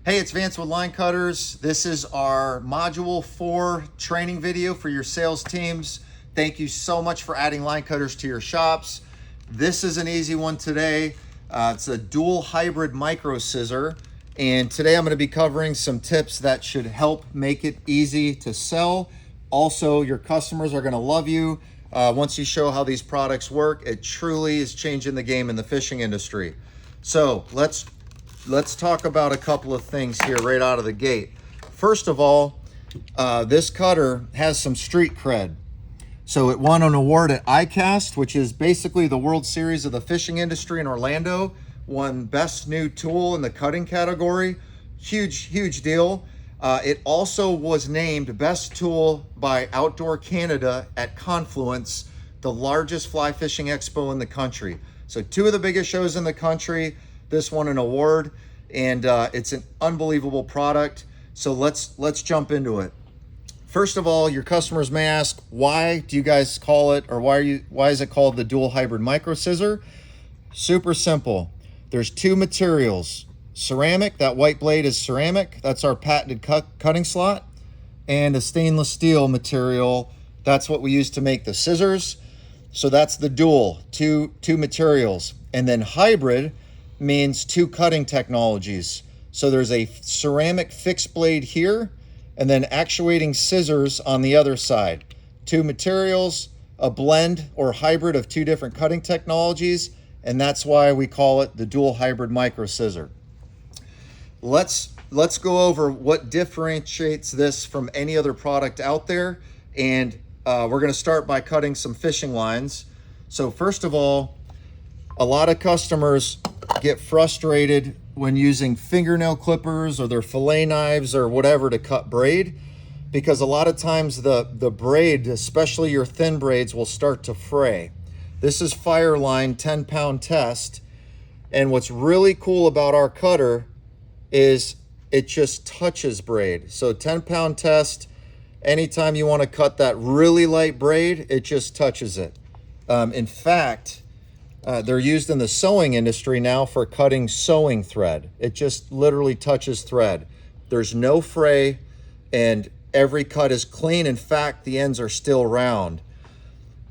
Hey, it's Vance with Line Cutters. This is our Module 4 training video for your sales teams. Thank you so much for adding line cutters to your shops. This is an easy one today. It's a dual hybrid micro scissor. And today I'm going to be covering some tips that should help make it easy to sell. Also, your customers are going to love you. Once you show how these products work, it truly is changing the game in the fishing industry. So let's talk about a couple of things here right out of the gate. First of all, this cutter has some street cred. So it won an award at ICAST, which is basically the World Series of the fishing industry in Orlando. Won best new tool in the cutting category. Huge deal. It also was named best tool by Outdoor Canada at Confluence, the largest fly fishing expo in the country. So two of the biggest shows in the country. This won an award, and it's an unbelievable product. So let's jump into it. First of all, your customers may ask, why do you guys call it, or why is it called the dual hybrid micro scissor? Super simple. There's two materials. Ceramic, that white blade is ceramic. That's our patented cutting slot. And a stainless steel material. That's what we use to make the scissors. So that's the dual, two materials. And then hybrid means two cutting technologies. So there's a ceramic fixed blade here, and then actuating scissors on the other side. Two materials, a blend or hybrid of two different cutting technologies, and that's why we call it the dual hybrid micro scissor. Let's go over what differentiates this from any other product out there, and we're going to start by cutting some fishing lines. So first of all, a lot of customers get frustrated when using fingernail clippers or their fillet knives or whatever to cut braid, because a lot of times the braid, especially your thin braids, will start to fray. This is Fireline 10-pound test, and what's really cool about our cutter is it just touches braid. So 10-pound test, anytime you want to cut that really light braid, it just touches it. In fact, they're used in the sewing industry now for cutting sewing thread. It just literally touches thread. There's no fray, and every cut is clean. In fact, the ends are still round.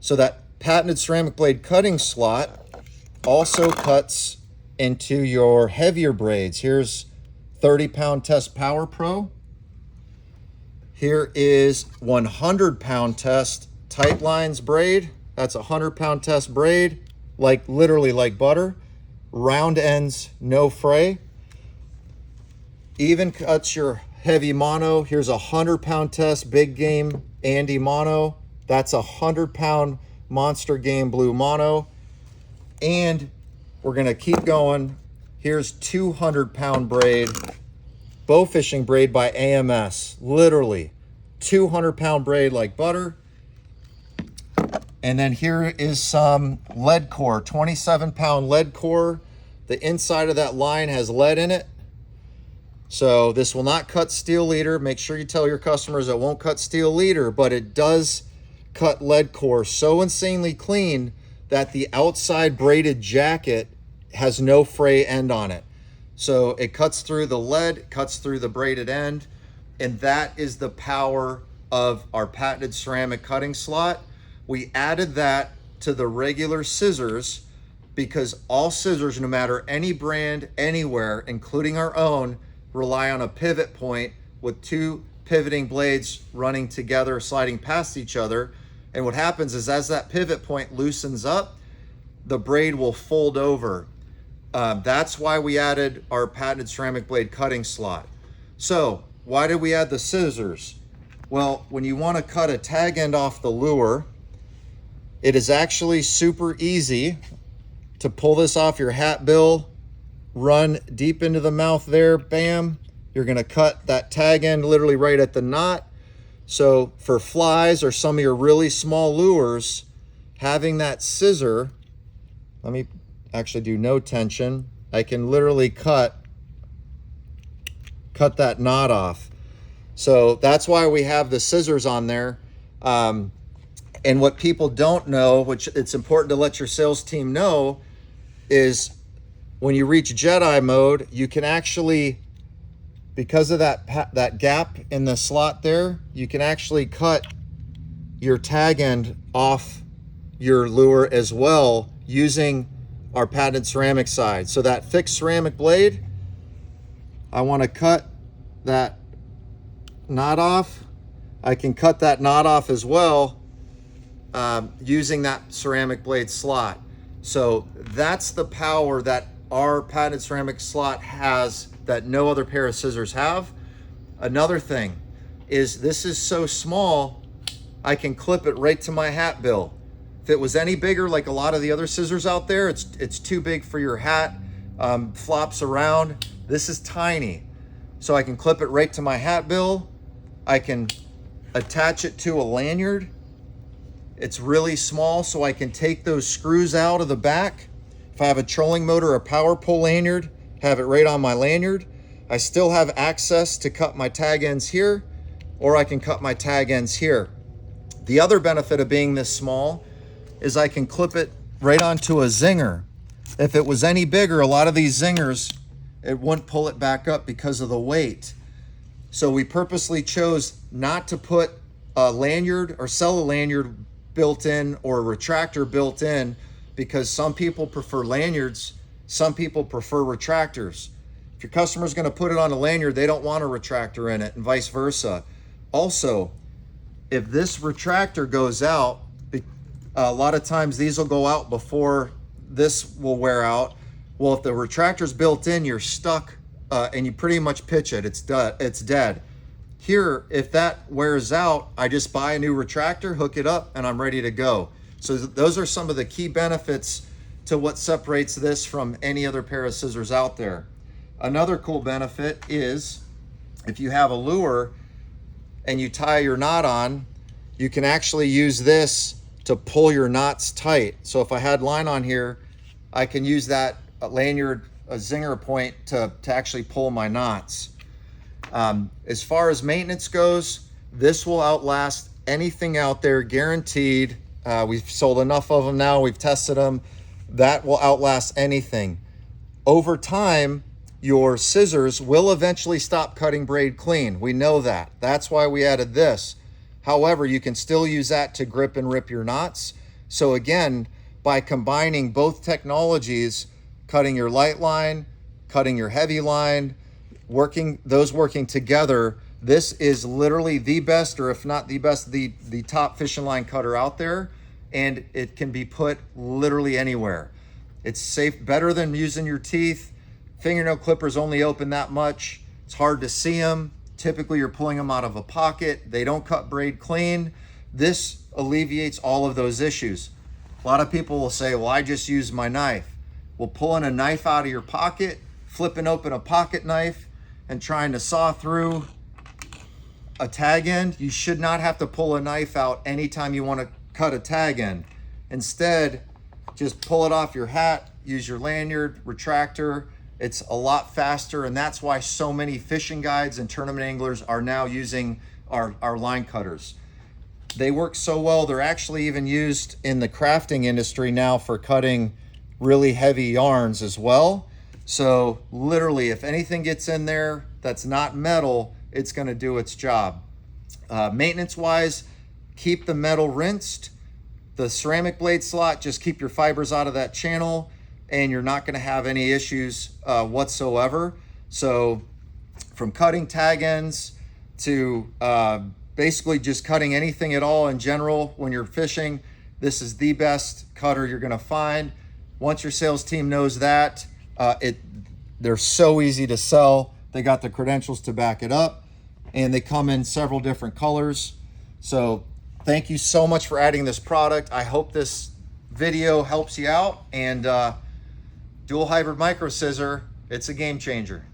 So that patented ceramic blade cutting slot also cuts into your heavier braids. Here's 30-pound test Power Pro. Here is 100-pound test Tight Lines braid. That's a 100-pound test braid. Like literally like butter, round ends, no fray. Even cuts your heavy mono. Here's a 100-pound test big game Andy mono. That's a 100-pound monster game blue mono. And we're gonna keep going. Here's 200-pound braid, Bowfishing braid by AMS. Literally 200-pound braid like butter. And then here is some lead core, 27-pound lead core. The inside of that line has lead in it. So this will not cut steel leader. Make sure you tell your customers it won't cut steel leader, but it does cut lead core so insanely clean that the outside braided jacket has no fray end on it. So it cuts through the lead, cuts through the braided end, and that is the power of our patented ceramic cutting slot. We added that to the regular scissors because all scissors, no matter any brand, anywhere, including our own, rely on a pivot point with two pivoting blades running together, sliding past each other. And what happens is as that pivot point loosens up, the braid will fold over. That's why we added our patented ceramic blade cutting slot. So why did we add the scissors? Well, when you want to cut a tag end off the lure, it is actually super easy to pull this off your hat bill, run deep into the mouth there, bam. You're gonna cut that tag end literally right at the knot. So for flies or some of your really small lures, having that scissor, let me actually do no tension. I can literally cut that knot off. So that's why we have the scissors on there. And what people don't know, which it's important to let your sales team know, is when you reach Jedi mode, you can actually because of that gap in the slot there, you can actually cut your tag end off your lure as well using our patented ceramic side. So that fixed ceramic blade, I want to cut that knot off. I can cut that knot off as well using that ceramic blade slot. So that's the power that our patented ceramic slot has that no other pair of scissors have. Another thing is this is so small, I can clip it right to my hat bill. If it was any bigger, like a lot of the other scissors out there, it's too big for your hat, flops around. This is tiny. So I can clip it right to my hat bill. I can attach it to a lanyard. It's really small, so I can take those screws out of the back. If I have a trolling motor or power pull lanyard, have it right on my lanyard. I still have access to cut my tag ends here, or I can cut my tag ends here. The other benefit of being this small is I can clip it right onto a zinger. If it was any bigger, a lot of these zingers, it wouldn't pull it back up because of the weight. So we purposely chose not to put a lanyard or sell a lanyard built in or a retractor built in, because some people prefer lanyards, some people prefer retractors. If your customer's going to put it on a lanyard, they don't want a retractor in it, and vice versa. Also, if this retractor goes out, a lot of times these will go out before this will wear out. Well, if the retractor's built in, you're stuck and you pretty much pitch it. It's dead. Here, if that wears out, I just buy a new retractor, hook it up, and I'm ready to go. So those are some of the key benefits to what separates this from any other pair of scissors out there. Another cool benefit is if you have a lure and you tie your knot on, you can actually use this to pull your knots tight. So if I had line on here, I can use that lanyard, a zinger point to actually pull my knots. As far as maintenance goes, this will outlast anything out there, guaranteed. We've sold enough of them now, we've tested them. That will outlast anything. Over time, your scissors will eventually stop cutting braid clean. We know that. That's why we added this. However, you can still use that to grip and rip your knots. So again, by combining both technologies, cutting your light line, cutting your heavy line, working together, this is literally the best, or if not the best, the top fishing line cutter out there, and it can be put literally anywhere. It's safe, better than using your teeth. Fingernail clippers only open that much. It's hard to see them. Typically you're pulling them out of a pocket. They don't cut braid clean. This alleviates all of those issues. A lot of people will say, well, I just use my knife. Well, pulling a knife out of your pocket, flipping open a pocket knife, and trying to saw through a tag end, you should not have to pull a knife out anytime you want to cut a tag end. Instead, just pull it off your hat, use your lanyard, retractor. It's a lot faster, and that's why so many fishing guides and tournament anglers are now using our line cutters. They work so well, they're actually even used in the crafting industry now for cutting really heavy yarns as well. So literally, if anything gets in there that's not metal, it's going to do its job. Maintenance wise, keep the metal rinsed. The ceramic blade slot, just keep your fibers out of that channel, and you're not going to have any issues whatsoever. So from cutting tag ends to basically just cutting anything at all in general when you're fishing, this is the best cutter you're going to find. Once your sales team knows that, they're so easy to sell. They got the credentials to back it up, and they come in several different colors. So thank you so much for adding this product. I hope this video helps you out, and dual hybrid micro scissor, it's a game changer.